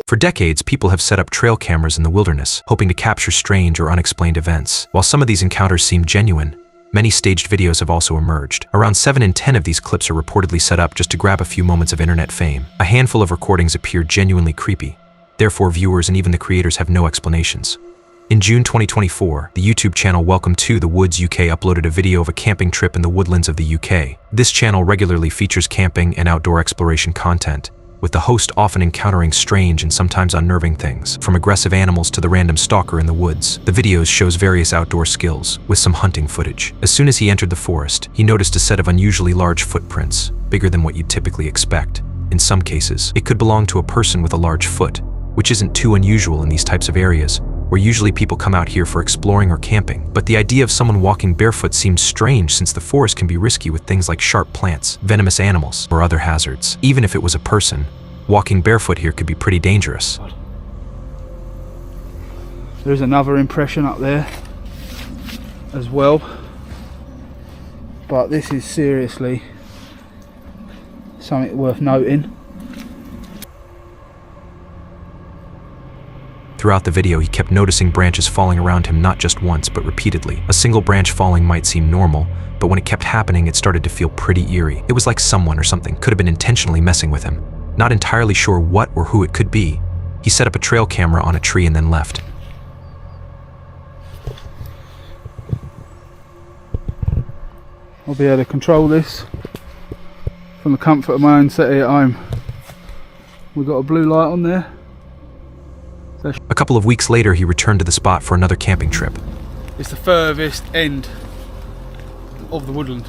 For decades, people have set up trail cameras in the wilderness, hoping to capture strange or unexplained events. While some of these encounters seem genuine, many staged videos have also emerged. Around 7 in 10 of these clips are reportedly set up just to grab a few moments of internet fame. A handful of recordings appear genuinely creepy. Therefore, viewers and even the creators have no explanations. In June 2024, the YouTube channel Welcome to the Woods UK uploaded a video of a camping trip in the woodlands of the UK. This channel regularly features camping and outdoor exploration content, with the host often encountering strange and sometimes unnerving things, from aggressive animals to the random stalker in the woods. The videos shows various outdoor skills, with some hunting footage. As soon as he entered the forest, he noticed a set of unusually large footprints, bigger than what you'd typically expect. In some cases, it could belong to a person with a large foot, which isn't too unusual in these types of areas, where usually people come out here for exploring or camping. But the idea of someone walking barefoot seems strange, since the forest can be risky with things like sharp plants, venomous animals, or other hazards. Even if it was a person, walking barefoot here could be pretty dangerous. There's another impression up there as well, but this is seriously something worth noting. Throughout the video, he kept noticing branches falling around him, not just once, but repeatedly. A single branch falling might seem normal, but when it kept happening, it started to feel pretty eerie. It was like someone or something could have been intentionally messing with him. Not entirely sure what or who it could be, he set up a trail camera on a tree and then left. I'll be able to control this from the comfort of my own settee at home. We've got a blue light on there. A couple of weeks later, he returned to the spot for another camping trip. It's the furthest end of the woodland.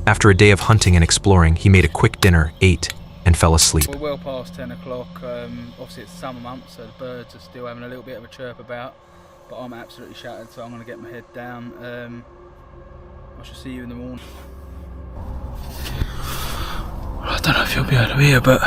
After a day of hunting and exploring, he made a quick dinner, ate, and fell asleep. We're well past 10 o'clock. Obviously it's summer months, so the birds are still having a little bit of a chirp about, but I'm absolutely shattered, so I'm going to get my head down. I shall see you in the morning. I don't know if you'll be able to hear, but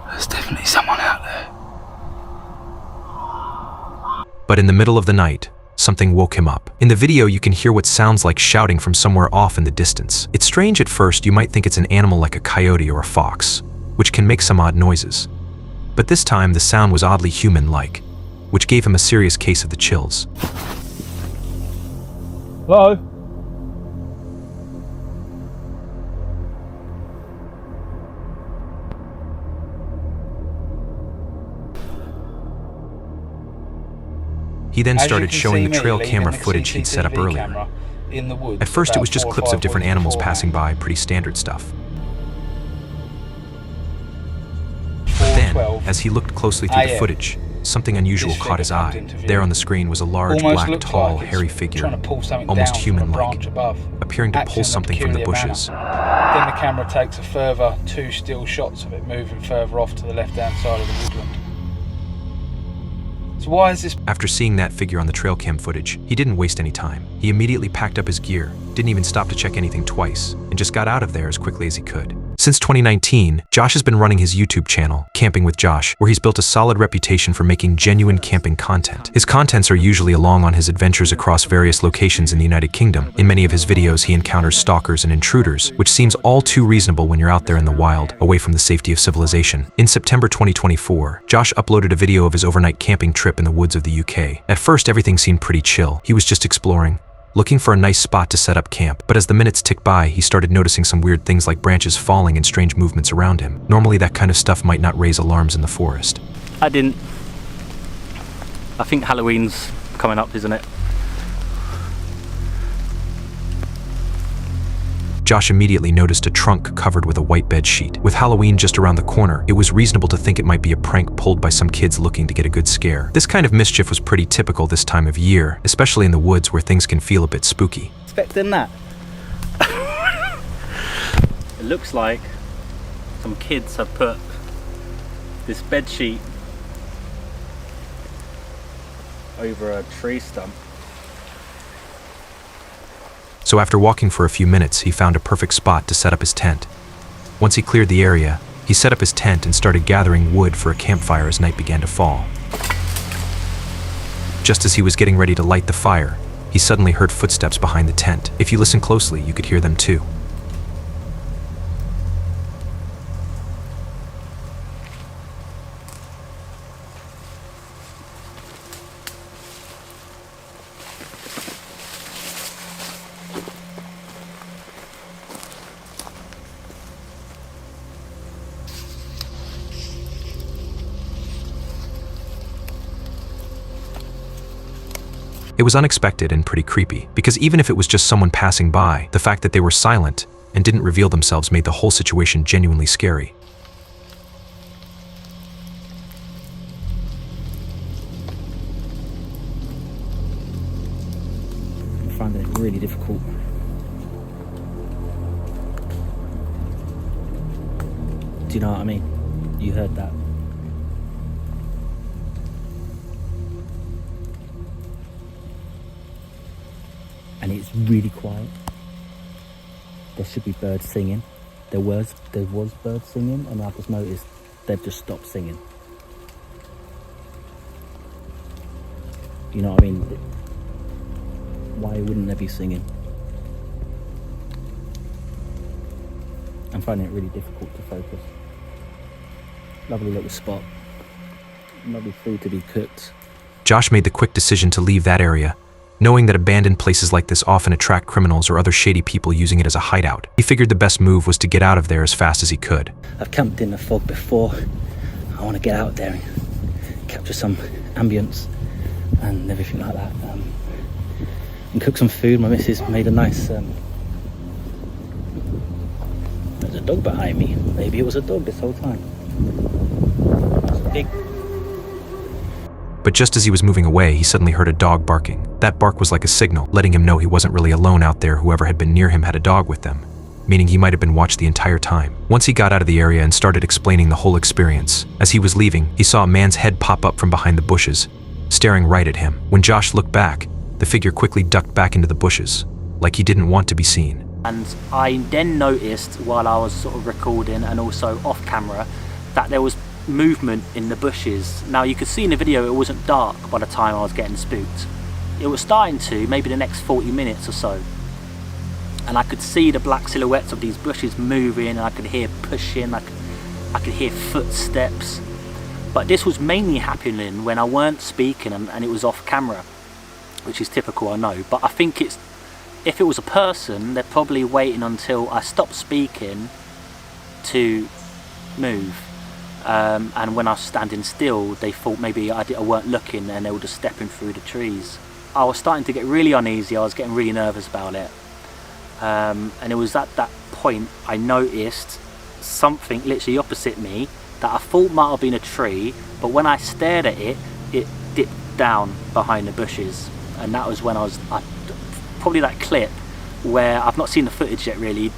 there's definitely someone out there. But in the middle of the night, something woke him up. In the video, you can hear what sounds like shouting from somewhere off in the distance. It's strange at first. You might think it's an animal like a coyote or a fox, which can make some odd noises. But this time, the sound was oddly human-like, which gave him a serious case of the chills. Hello? He then started showing the trail camera footage he'd set up earlier. At first, it was just clips of different animals passing by, pretty standard stuff. But then, as he looked closely through the footage, something unusual caught his eye. There on the screen was a large, black, tall, hairy figure, almost human-like, appearing to pull something from the bushes. Then the camera takes a further 2 still shots of it moving further off to the left-hand side of the woodland. So why is this? After seeing that figure on the trail cam footage, he didn't waste any time. He immediately packed up his gear, didn't even stop to check anything twice, and just got out of there as quickly as he could. Since 2019, Josh has been running his YouTube channel, Camping with Josh, where he's built a solid reputation for making genuine camping content. His contents are usually along on his adventures across various locations in the United Kingdom. In many of his videos, he encounters stalkers and intruders, which seems all too reasonable when you're out there in the wild, away from the safety of civilization. In September 2024, Josh uploaded a video of his overnight camping trip in the woods of the UK. At first, everything seemed pretty chill. He was just exploring, looking for a nice spot to set up camp. But as the minutes ticked by, he started noticing some weird things like branches falling and strange movements around him. Normally, that kind of stuff might not raise alarms in the forest. I didn't. I think Halloween's coming up, isn't it? Josh immediately noticed a trunk covered with a white bed sheet. With Halloween just around the corner, it was reasonable to think it might be a prank pulled by some kids looking to get a good scare. This kind of mischief was pretty typical this time of year, especially in the woods where things can feel a bit spooky. Expecting that. It looks like some kids have put this bed sheet over a tree stump. So after walking for a few minutes, he found a perfect spot to set up his tent. Once he cleared the area, he set up his tent and started gathering wood for a campfire as night began to fall. Just as he was getting ready to light the fire, he suddenly heard footsteps behind the tent. If you listen closely, you could hear them too. It was unexpected and pretty creepy, because even if it was just someone passing by, the fact that they were silent and didn't reveal themselves made the whole situation genuinely scary. I find it really difficult. Do you know what I mean? You heard that. And it's really quiet. There should be birds singing. There was birds singing, and I just noticed they've just stopped singing. You know what I mean? Why wouldn't they be singing? I'm finding it really difficult to focus. Lovely little spot. Lovely food to be cooked. Josh made the quick decision to leave that area, knowing that abandoned places like this often attract criminals or other shady people using it as a hideout. He figured the best move was to get out of there as fast as he could. I've camped in the fog before. I want to get out there and capture some ambience and everything like that. And cook some food. My missus made a nice... There's a dog behind me. Maybe it was a dog this whole time. That's big. But just as he was moving away, he suddenly heard a dog barking. That bark was like a signal, letting him know he wasn't really alone out there. Whoever had been near him had a dog with them, meaning he might have been watched the entire time. Once he got out of the area and started explaining the whole experience, as he was leaving, he saw a man's head pop up from behind the bushes, staring right at him. When Josh looked back, the figure quickly ducked back into the bushes, like he didn't want to be seen. And I then noticed, while I was sort of recording and also off camera, that there was movement in the bushes. Now you could see in the video it wasn't dark by the time I was getting spooked. It was starting to, maybe the next 40 minutes or so. And I could see the black silhouettes of these bushes moving, and I could hear pushing, I could hear footsteps. But this was mainly happening when I weren't speaking and it was off camera, which is typical, I know. But I think if it was a person, they're probably waiting until I stopped speaking to move. And when I was standing still, they thought maybe I weren't looking and they were just stepping through the trees. I was starting to get really uneasy. I was getting really nervous about it. And it was at that point I noticed something literally opposite me that I thought might have been a tree, but when I stared at it, it dipped down behind the bushes. And that was when probably that clip where I've not seen the footage yet really,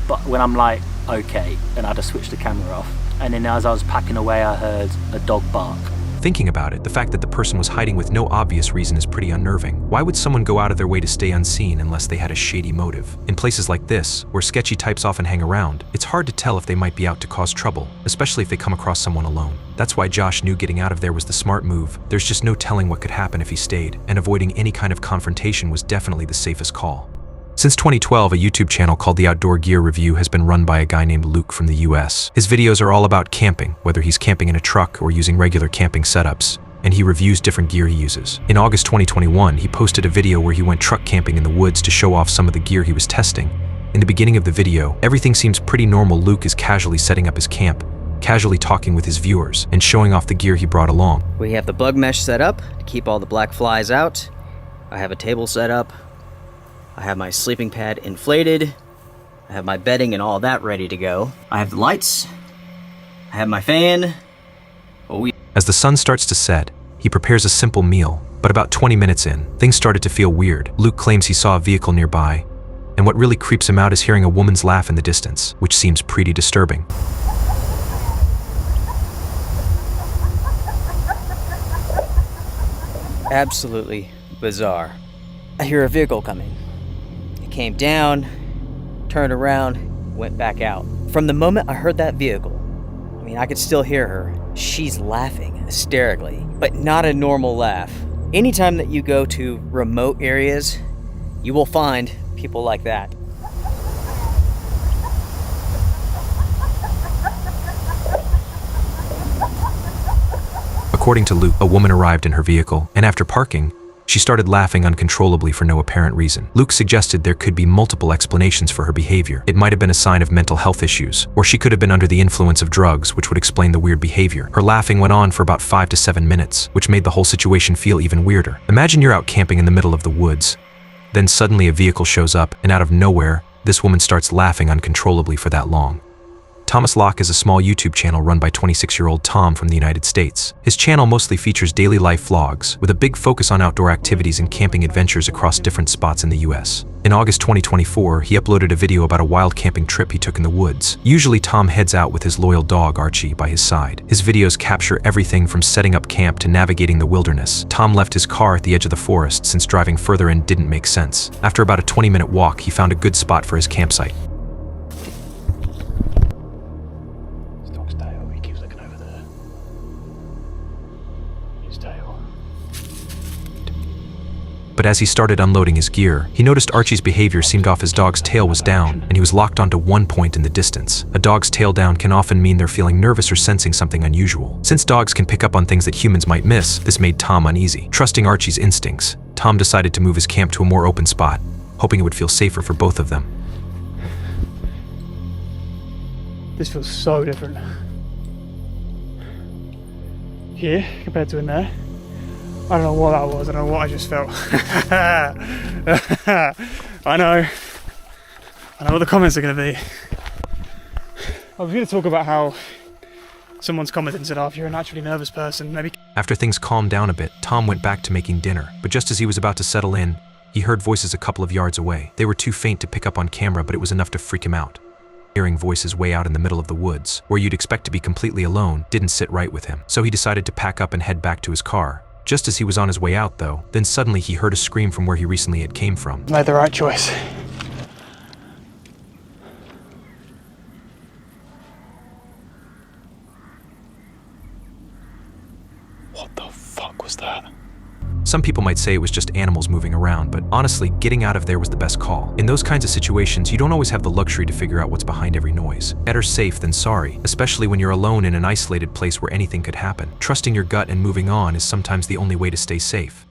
but when I'm like, okay, and I just switched the camera off. And then as I was packing away, I heard a dog bark. Thinking about it, the fact that the person was hiding with no obvious reason is pretty unnerving. Why would someone go out of their way to stay unseen unless they had a shady motive? In places like this, where sketchy types often hang around, it's hard to tell if they might be out to cause trouble, especially if they come across someone alone. That's why Josh knew getting out of there was the smart move. There's just no telling what could happen if he stayed, and avoiding any kind of confrontation was definitely the safest call. Since 2012, a YouTube channel called The Outdoor Gear Review has been run by a guy named Luke from the US. His videos are all about camping, whether he's camping in a truck or using regular camping setups, and he reviews different gear he uses. In August 2021, he posted a video where he went truck camping in the woods to show off some of the gear he was testing. In the beginning of the video, everything seems pretty normal. Luke is casually setting up his camp, casually talking with his viewers, and showing off the gear he brought along. We have the bug mesh set up to keep all the black flies out. I have a table set up. I have my sleeping pad inflated. I have my bedding and all that ready to go. I have the lights. I have my fan. Oh, yeah. As the sun starts to set, he prepares a simple meal, but about 20 minutes in, things started to feel weird. Luke claims he saw a vehicle nearby, and what really creeps him out is hearing a woman's laugh in the distance, which seems pretty disturbing. Absolutely bizarre. I hear a vehicle coming. It came down, turned around, went back out. From the moment I heard that vehicle, I mean, I could still hear her. She's laughing hysterically, but not a normal laugh. Anytime that you go to remote areas, you will find people like that. According to Luke, a woman arrived in her vehicle, and after parking, she started laughing uncontrollably for no apparent reason. Luke suggested there could be multiple explanations for her behavior. It might have been a sign of mental health issues, or she could have been under the influence of drugs, which would explain the weird behavior. Her laughing went on for about 5 to 7 minutes, which made the whole situation feel even weirder. Imagine you're out camping in the middle of the woods. Then suddenly a vehicle shows up, and out of nowhere, this woman starts laughing uncontrollably for that long. Thomas Locke is a small YouTube channel run by 26-year-old Tom from the United States. His channel mostly features daily life vlogs, with a big focus on outdoor activities and camping adventures across different spots in the US. In August 2024, he uploaded a video about a wild camping trip he took in the woods. Usually Tom heads out with his loyal dog Archie by his side. His videos capture everything from setting up camp to navigating the wilderness. Tom left his car at the edge of the forest since driving further in didn't make sense. After about a 20-minute walk, he found a good spot for his campsite. But as he started unloading his gear, he noticed Archie's behavior seemed off. His dog's tail was down, and he was locked onto one point in the distance. A dog's tail down can often mean they're feeling nervous or sensing something unusual. Since dogs can pick up on things that humans might miss, this made Tom uneasy. Trusting Archie's instincts, Tom decided to move his camp to a more open spot, hoping it would feel safer for both of them. This feels so different here compared to in there. I don't know what that was, I don't know what I just felt. I know what the comments are going to be. I was going to talk about how someone's commented and said, oh, if you're a naturally nervous person, maybe... After things calmed down a bit, Tom went back to making dinner, but just as he was about to settle in, he heard voices a couple of yards away. They were too faint to pick up on camera, but it was enough to freak him out. Hearing voices way out in the middle of the woods, where you'd expect to be completely alone, didn't sit right with him. So he decided to pack up and head back to his car. Just as he was on his way out, though, then suddenly he heard a scream from where he recently had came from. made the right choice. What the fuck was that? Some people might say it was just animals moving around, but honestly, getting out of there was the best call. In those kinds of situations, you don't always have the luxury to figure out what's behind every noise. Better safe than sorry, especially when you're alone in an isolated place where anything could happen. Trusting your gut and moving on is sometimes the only way to stay safe.